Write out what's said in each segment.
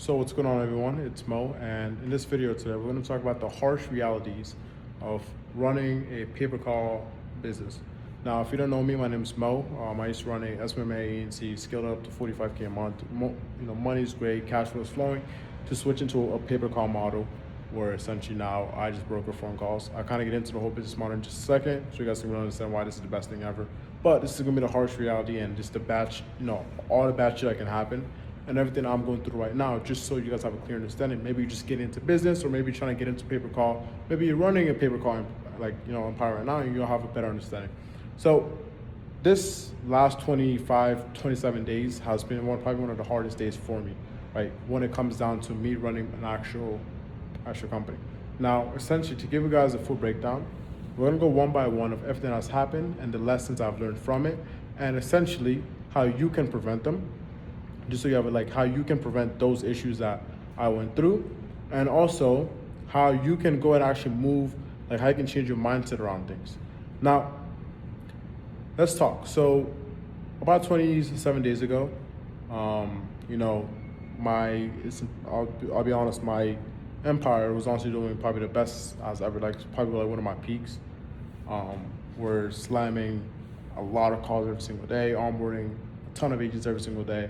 So what's going on, everyone? It's Mo, and in this video today we're going to talk about the harsh realities of running a pay-per-call business. Now, if you don't know me, my name is Mo. I used to run a SMMA agency, scaled up to 45K a month. Money's great, cash flow is flowing. To switch into a pay-per-call model, where essentially now I just broker phone calls. I kind of get into the whole business model in just a second, so you guys can really understand why this is the best thing ever. But this is gonna be the harsh reality and just the batch, all the bad shit that can happen and everything I'm going through right now, just so you guys have a clear understanding. Maybe you just get into business, or maybe you're trying to get into paper call. Maybe you're running a paper call, empire right now, and you'll have a better understanding. So this last 25, 27 days has been probably one of the hardest days for me, right? When it comes down to me running an actual company. Now, essentially, to give you guys a full breakdown, we're gonna go one by one of everything that's happened and the lessons I've learned from it, and essentially how you can prevent them, just so you have how you can prevent those issues that I went through, and also how you can go and actually move, how you can change your mindset around things. Now, let's talk. So about 27 days ago, I'll be honest, my empire was honestly doing probably the best as ever, probably one of my peaks. We're slamming a lot of calls every single day, onboarding a ton of agents every single day,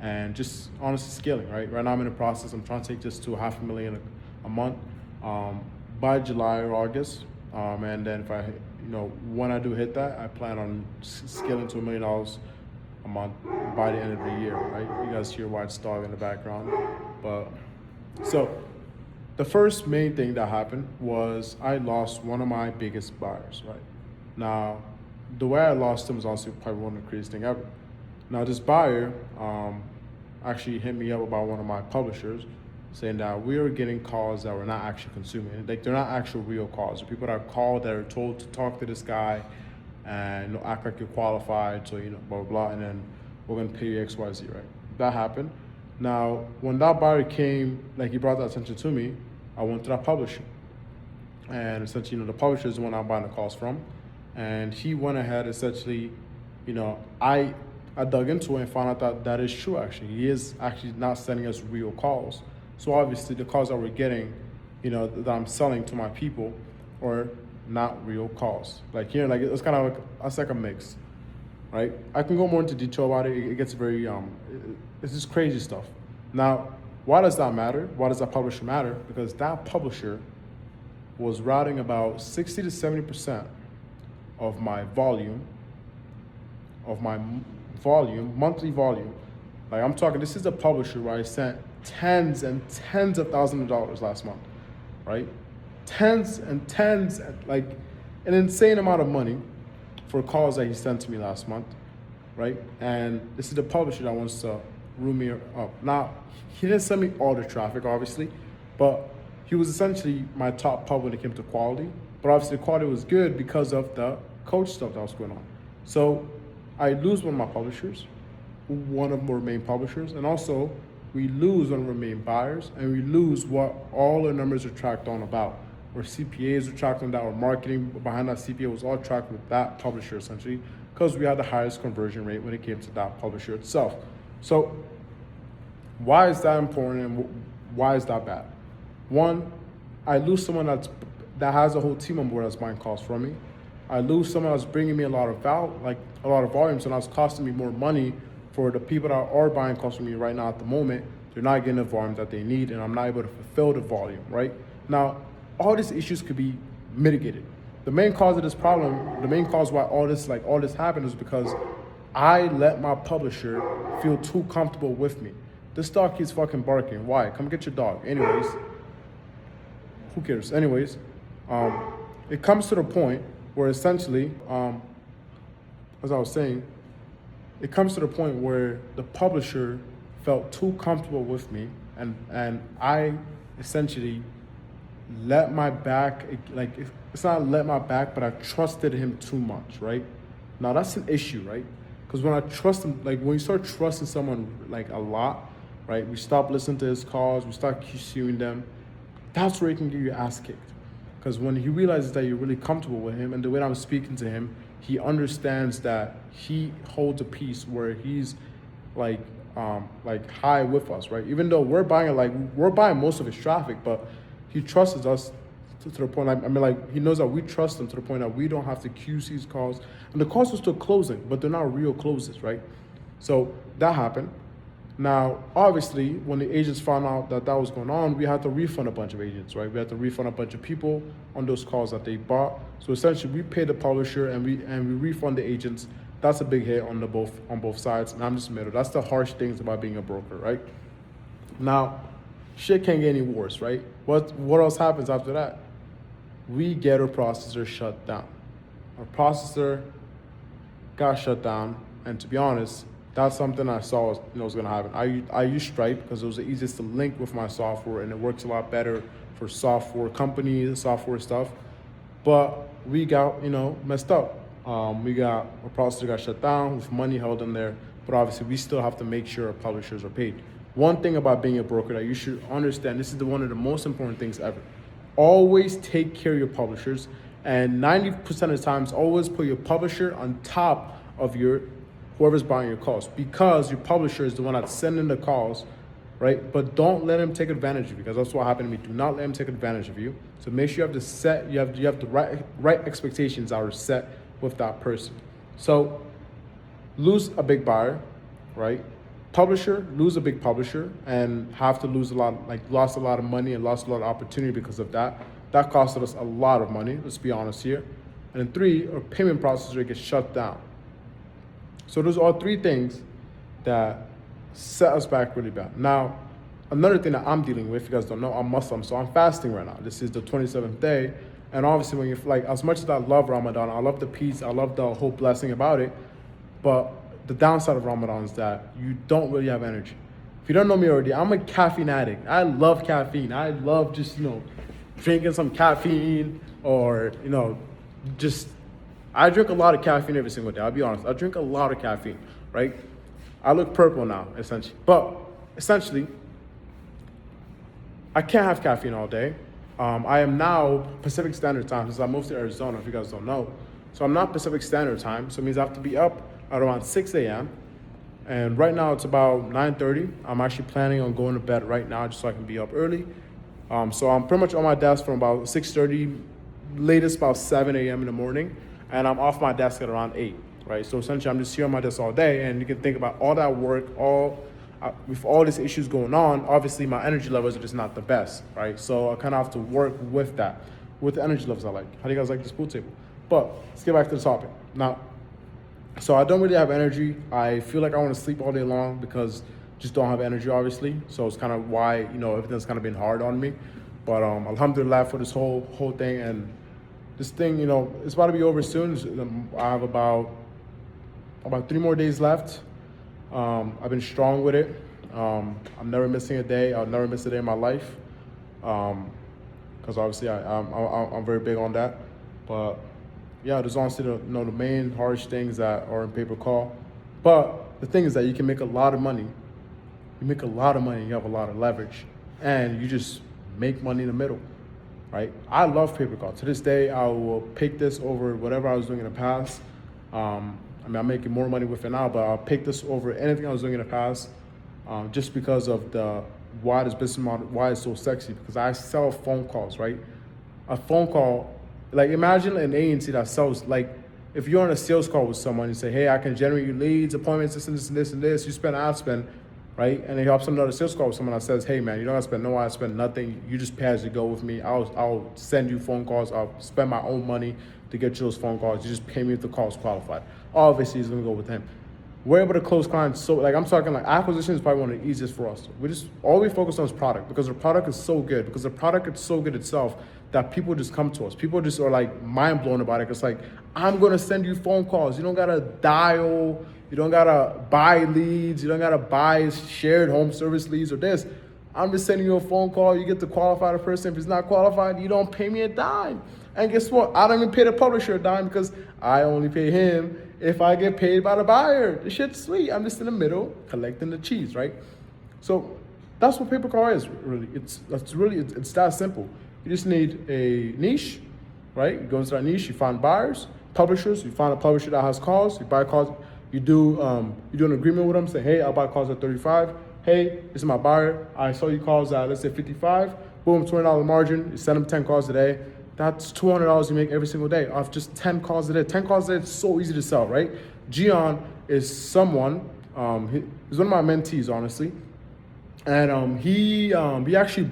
and just honestly scaling, right? Right now I'm in the process, I'm trying to take this to $500,000 a month by July or August. And then if when I do hit that, I plan on scaling to $1 million a month by the end of the year, right? You guys hear White Star in the background. But so the first main thing that happened was I lost one of my biggest buyers, right? Now, the way I lost him was also probably one of the craziest thing ever. Now, this buyer actually hit me up about one of my publishers, saying that we were getting calls that we're not actually consuming. They're not actual real calls. They're people that are called that are told to talk to this guy and act like you're qualified, so blah, blah, blah, and then we're gonna pay you XYZ, right? That happened. Now, when that buyer came, he brought that attention to me, I went to that publisher. And essentially, the publisher is the one I'm buying the calls from. And he went ahead, essentially, I dug into it and found out that that is true, actually. He is actually not sending us real calls. So obviously the calls that we're getting, that I'm selling to my people are not real calls. It's kind of it's like a mix, right? I can go more into detail about it. It gets very, it's just crazy stuff. Now, why does that matter? Why does that publisher matter? Because that publisher was routing about 60 to 70% of my volume, monthly volume. I'm talking, this is a publisher where I sent tens and tens of thousands of dollars last month, right? Tens and tens, an insane amount of money for calls that he sent to me last month, right? And this is the publisher that wants to room me up. Now, he didn't send me all the traffic, obviously, but he was essentially my top pub when it came to quality. But obviously the quality was good because of the coach stuff that was going on. So I lose one of my publishers, one of our main publishers, and also we lose one of our main buyers, and we lose what all the numbers are tracked on about. Our CPAs are tracked on that, our marketing behind that CPA was all tracked with that publisher, essentially, because we had the highest conversion rate when it came to that publisher itself. So why is that important, and why is that bad? One, I lose someone that has a whole team on board that's buying calls from me. I lose someone that's bringing me a lot of volume, so now it's costing me more money for the people that are buying calls from me right now at the moment. They're not getting the volume that they need, and I'm not able to fulfill the volume, right? Now, all these issues could be mitigated. The main cause of this problem, the main cause why all this happened is because I let my publisher feel too comfortable with me. This dog keeps fucking barking. Why? Come get your dog. Anyways, who cares? Anyways, it comes to the point where essentially, as I was saying, it comes to the point where the publisher felt too comfortable with me, and I essentially let my back, it's not let my back, but I trusted him too much, right? Now that's an issue, right? Because when I trust him, when you start trusting someone a lot, right? We stop listening to his calls, we start pursuing them. That's where he can get your ass kicked. Because when he realizes that you're really comfortable with him and the way I'm speaking to him, he understands that he holds a piece where he's like high with us, right? Even though we're buying most of his traffic, but he trusts us to the point. I mean, like he knows that we trust him to the point that we don't have to QC his calls, and the calls are still closing, but they're not real closes, right? So that happened. Now, obviously, when the agents found out that that was going on, we had to refund a bunch of agents, right? We had to refund a bunch of people on those calls that they bought. So essentially, we pay the publisher and we refund the agents. That's a big hit on both sides. And I'm just middle. That's the harsh things about being a broker, right? Now, shit can't get any worse, right? What else happens after that? We get our processor shut down. Our processor got shut down, and to be honest, that's something I saw was going to happen. I use Stripe because it was the easiest to link with my software, and it works a lot better for software companies, software stuff. But we got messed up. We got our processor got shut down with money held in there, but obviously we still have to make sure our publishers are paid. One thing about being a broker that you should understand, this is one of the most important things ever. Always take care of your publishers, and 90% of the times, always put your publisher on top of whoever's buying your calls, because your publisher is the one that's sending the calls, right? But don't let him take advantage of you, because that's what happened to me. Do not let him take advantage of you. So make sure you have the right expectations are set with that person. So lose a big buyer, right? Publisher, lose a big publisher and have to lose lost a lot of money and lost a lot of opportunity because of that. That costed us a lot of money, let's be honest here. And then 3, our payment processor gets shut down. So those are 3 things that set us back really bad. Now, another thing that I'm dealing with, if you guys don't know, I'm Muslim, so I'm fasting right now. This is the 27th day. And obviously when you're as much as I love Ramadan, I love the peace, I love the whole blessing about it, but the downside of Ramadan is that you don't really have energy. If you don't know me already, I'm a caffeine addict. I love caffeine. I love just, drinking some caffeine or, I drink a lot of caffeine every single day. I'll be honest. I drink a lot of caffeine, right? I look purple now, essentially. But essentially, I can't have caffeine all day. I am now Pacific Standard Time since I moved to Arizona, if you guys don't know. So I'm not Pacific Standard Time, so it means I have to be up at around 6 a.m. And right now it's about 9:30. I'm actually planning on going to bed right now just so I can be up early. So I'm pretty much on my desk from about 6:30, latest about 7 a.m. in the morning. And I'm off my desk at around 8, right? So essentially I'm just here on my desk all day, and you can think about all that work, with all these issues going on, obviously my energy levels are just not the best, right? So I kind of have to work with that, with the energy levels I like. How do you guys like this pool table? But let's get back to the topic. Now, so I don't really have energy. I feel like I want to sleep all day long because just don't have energy, obviously. So it's kind of why, everything's kind of been hard on me. But alhamdulillah for this whole thing. And this thing, it's about to be over soon. I have about 3 more days left. I've been strong with it. I'm never missing a day. I'll never miss a day in my life. Because obviously I'm very big on that. But yeah, there's honestly the main harsh things that are in pay-per-call. But the thing is that you can make a lot of money. You make a lot of money, you have a lot of leverage, and you just make money in the middle, right? I love pay-per-call. To this day, I will pick this over whatever I was doing in the past. I'm making more money with it now, but I'll pick this over anything I was doing in the past, just because of why this business model, why it's so sexy, because I sell phone calls, right? A phone call, imagine an agency that sells, if you're on a sales call with someone, you say, hey, I can generate you leads, appointments, this and this and this and this, you spend ad spend, right? And then you hop on another sales call with someone that says, hey man, you don't have to spend no ad spend, nothing, you just pay as you go with me, I'll send you phone calls, I'll spend my own money to get you those phone calls, you just pay me if the call's qualified. Obviously, he's gonna go with him. We're able to close clients, so I'm talking acquisition is probably one of the easiest for us. All we focus on is product, because the product is so good, because the product is so good itself that people just come to us. People just are mind blown about it. It's I'm gonna send you phone calls. You don't gotta dial, you don't gotta buy leads, you don't gotta buy shared home service leads or this. I'm just sending you a phone call, you get to qualify the person. If it's not qualified, you don't pay me a dime. And guess what? I don't even pay the publisher a dime, because I only pay him if I get paid by the buyer. The shit's sweet. I'm just in the middle collecting the cheese, right? So that's what pay-per-call is, really. It's that simple. You just need a niche, right? You go into that niche, you find buyers, publishers, you find a publisher that has calls, you buy calls, You do an agreement with them. Say, hey, I'll buy calls at 35. Hey, this is my buyer. I saw you calls at, let's say, 55. Boom, $20 margin. You send them 10 calls a day. That's $200 you make every single day off just 10 calls a day. 10 calls a day is so easy to sell, right? Gian is someone, he's one of my mentees, honestly. And he actually,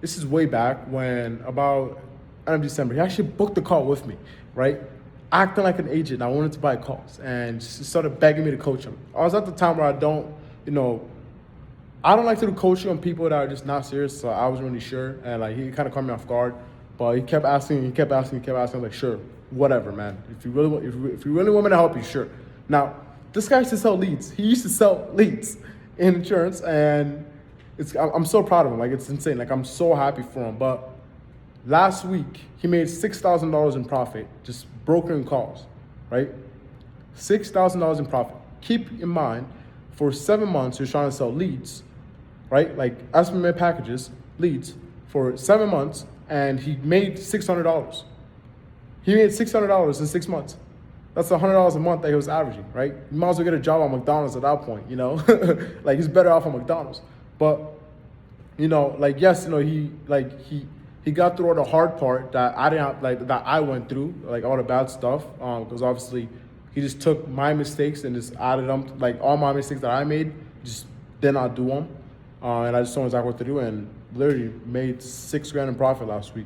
this is way back when, about end of December, he actually booked the call with me, right? Acting like an agent. I wanted to buy calls and just started begging me to coach him. I was at the time where I don't like to do coaching on people that are just not serious, so I wasn't really sure. And like he kind of caught me off guard. But he kept asking. I was like, sure, whatever, man. If you really want me to help you, sure. Now, this guy used to sell leads. He used to sell leads in insurance, and I'm so proud of him. Like, it's insane. Like, I'm so happy for him. But last week, he made $6,000 in profit just brokering calls, right? $6,000 in profit. Keep in mind, for 7 months, you're trying to sell leads, right? Like estimated packages, leads, for 7 months. And he made $600. He made $600 in 6 months. That's $100 a month that he was averaging, right? You might as well get a job at McDonald's at that point, like he's better off at McDonald's. But, like, yes, he got through all the hard part that I didn't that I went through, like all the bad stuff, because obviously he just took my mistakes and just added them, like all my mistakes that I made, just did not do them. And I just told him exactly what to do, and literally made $6,000 in profit last week.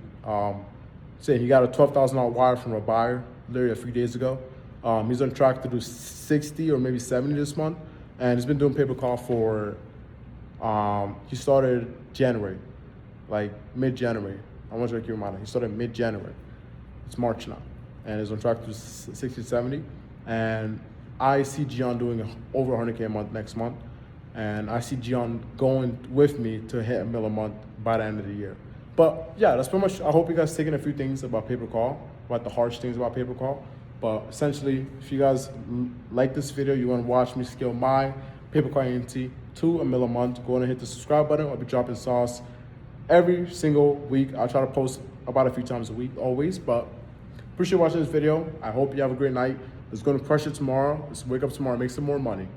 Saying he got a $12,000 wire from a buyer literally a few days ago. He's on track to do 60 or maybe 70 this month, and he's been doing pay-per-call for. He started January, like mid-January. I want you to keep in mind. He started mid-January. It's March now, and he's on track to do 60, 70. And I see Gian doing over 100K a month next month. And I see Gian going with me to hit $1 million a month by the end of the year. But yeah, that's pretty much, I hope you guys taking a few things about pay-per-call, about the harsh things about pay-per-call. But essentially, if you guys like this video, you want to watch me scale my pay-per-call ENT to $1 million a month, go ahead and hit the subscribe button. I'll be dropping sauce every single week. I'll try to post about a few times a week, always. But appreciate watching this video. I hope you have a great night. Let's go to crush it tomorrow. Let's wake up tomorrow and make some more money.